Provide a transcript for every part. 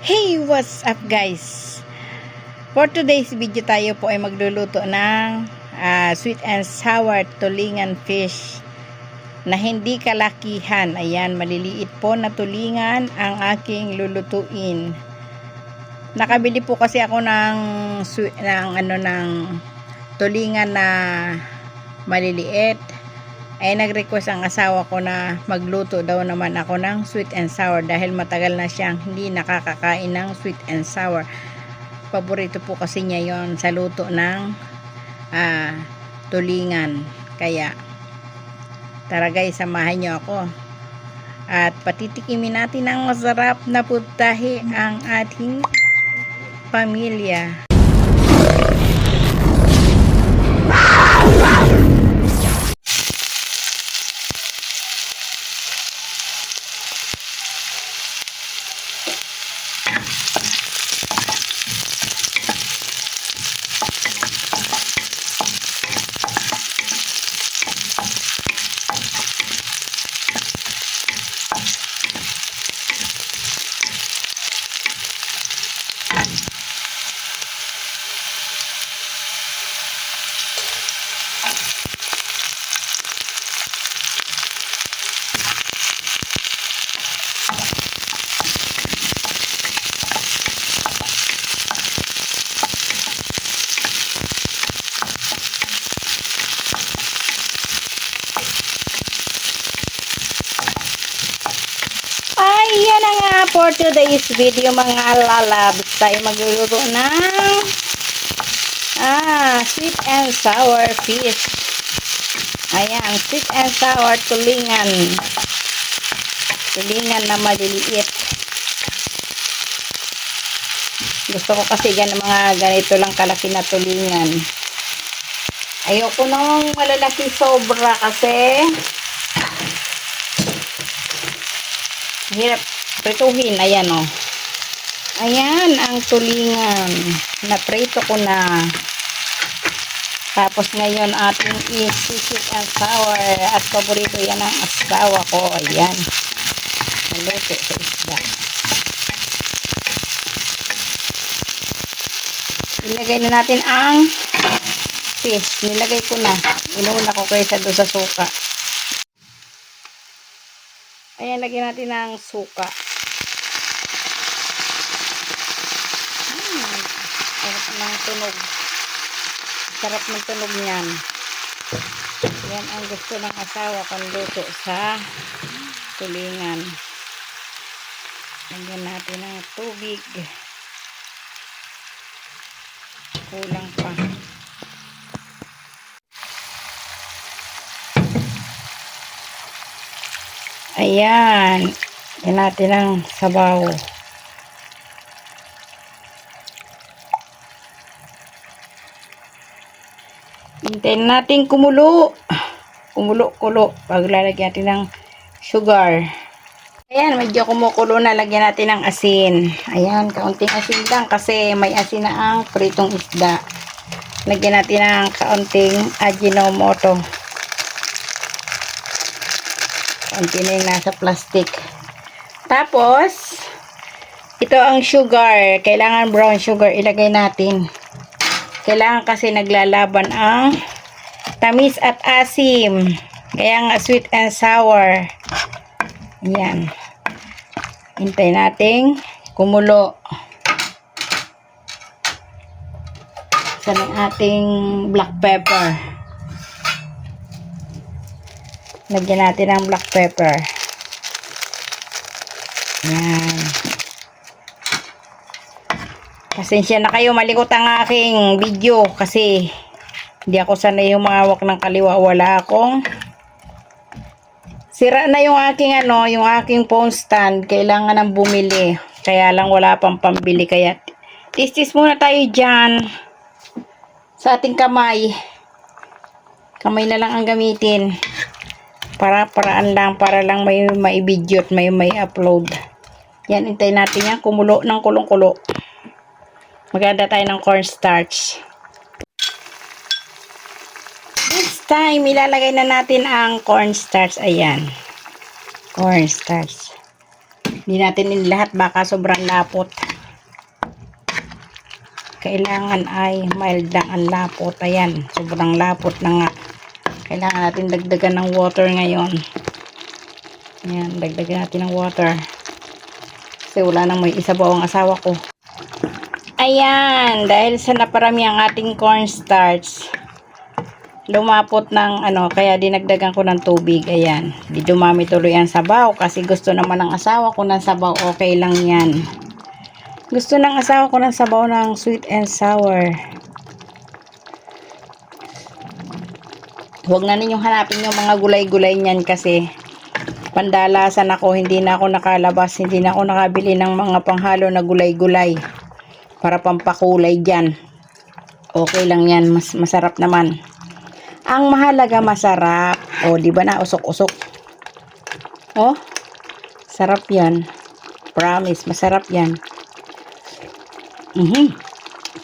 Hey, what's up guys? For today's video tayo po ay magluluto ng sweet and sour tulingan fish na hindi kalakihan. Ayan, maliliit po na tulingan ang aking lulutuin. Nakabili po kasi ako ng tulingan na maliliit. Ay nag-request ang asawa ko na magluto daw naman ako ng sweet and sour dahil matagal na siyang hindi nakakakain ng sweet and sour. Paborito po kasi niya yon sa luto ng tulingan. Kaya tara guys, samahan niyo ako at patitikimin natin ang masarap na putahe ang ating pamilya. Ayan na nga for today's video mga lalabs. Tayo magluluto ng sweet and sour fish. Ayan, sweet and sour tulingan. Tulingan na maliliit. Gusto ko kasi mga ganito lang kalaki na tulingan. Ayoko nung malalaki sobra kasi hirap prituhin. Ayan o. Ayan ang tulingan. Na-prito ko na. Tapos ngayon ating sweet and sour. At paborito yan ang asawa ko. Ayan. Naluto sa isda. Ilagay na natin ang fish. Nilagay ko na. Inuuna ko kaysa doon sa suka. Ayan, lagyan natin ng suka. Sarap ng tunog. Sarap ng tunog niyan. Yan ang gusto ng asawa kong luto sa tulingan. Lagyan natin ng tubig. Kulang pa. Ayan. Yan natin ang sabaw. Hintayin natin kumulo. Kumulo-kulo. Paglalagyan natin ng sugar. Ayan, medyo kumukulo na. Lagyan natin ng asin. Ayan, kaunting asin lang kasi may asin na ang pritong isda. Lagyan natin ng kaunting Ajinomoto. Kaunti na yung nasa plastic. Tapos, ito ang sugar. Kailangan brown sugar ilagay natin. Kailangan kasi naglalaban ang tamis at asim. Kaya nga sweet and sour. Ayan. Hintay nating kumulo. Sa ating black pepper. Lagyan natin ang black pepper. Ayan. Pasensya na kayo, malikot ang aking video kasi hindi ako sanay humawak ng kaliwa. Wala akong sira na yung aking yung aking phone stand. Kailangan nang bumili. Kaya lang wala pang pambili. Kaya tis-tis muna tayo dyan sa ating kamay. Kamay na lang ang gamitin. Paraan lang para lang may video at may upload. Yan, hintay natin yan. Kumulo ng kulong-kulo. Maganda tayo ng cornstarch. This time, ilalagay na natin ang cornstarch. Ayan. Cornstarch. Hindi natin lahat baka sobrang lapot. kailangan ay mild lang ang lapot. Ayan, sobrang lapot na nga. Kailangan natin dagdagan ng water ngayon. Ayan, dagdagan natin ng water. Kasi wala nang may isabaw ang asawa ko. Ayan, dahil sa naparami ang ating cornstarch, lumapot ng kaya dinagdagan ko ng tubig. Ayan, di dumami tuloy ang sabaw kasi gusto naman ng asawa ko ng sabaw. Okay lang yan. Gusto ng asawa ko ng sabaw ng sweet and sour. Huwag na ninyong hanapin yung mga gulay-gulay niyan kasi pandalasan ako, hindi na ako nakalabas, hindi na ako nakabili ng mga panghalo na gulay-gulay para pampakulay dyan. Okay lang yan, masarap naman. Ang mahalaga masarap. O, di ba na usok-usok? Oh, sarap yan. Promise, masarap yan.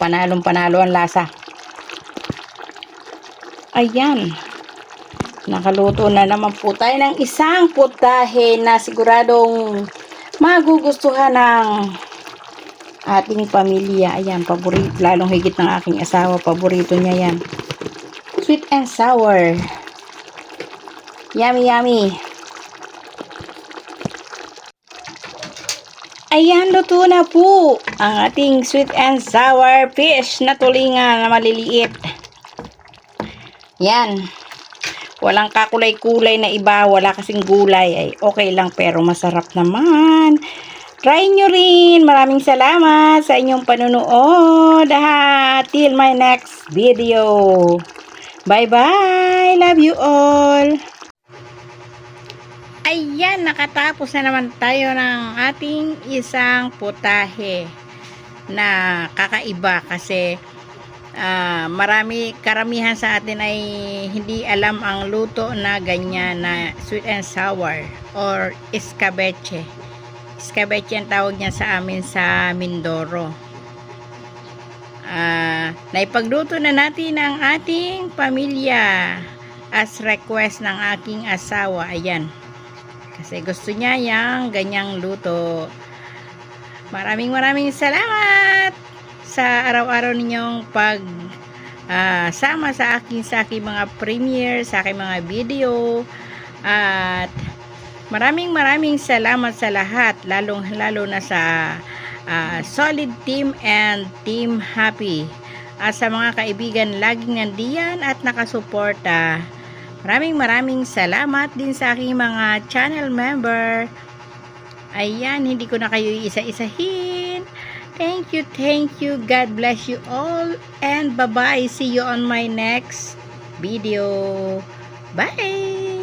Panalong-panalo ang lasa. Ayan. Nakaluto na naman po tayo ng isang putahe na siguradong magugustuhan ng ating pamilya. Ayan, paborito, lalong higit ng aking asawa. Paborito niya yan. Sweet and sour. Yummy, yummy. Ayan, luto na po ang ating sweet and sour fish na tulingan na maliliit. Yan. Walang kakulay-kulay na iba. Wala kasing gulay. Ay, okay lang pero masarap naman. Try nyo rin. Maraming salamat sa inyong panunood. Till my next video. Bye-bye. Love you all. Ayan, nakatapos na naman tayo ng ating isang putahe na kakaiba kasi karamihan sa atin ay hindi alam ang luto na ganyan na sweet and sour or escabeche. Escabeche ang tawag niya sa amin sa Mindoro. Naipagluto na natin ang ating pamilya as request ng aking asawa. Ayan. Kasi gusto niya yung ganyang luto. Maraming salamat sa araw-araw ninyong sama sa aking mga premiere, sa aking mga video. At maraming salamat sa lahat, lalo na sa Solid Team and Team Happy. At sa mga kaibigan laging nandiyan at nakasuporta. Maraming salamat din sa aking mga channel member. Ayan, hindi ko na kayo isa-isahin. Thank you. God bless you all. And bye-bye. See you on my next video. Bye!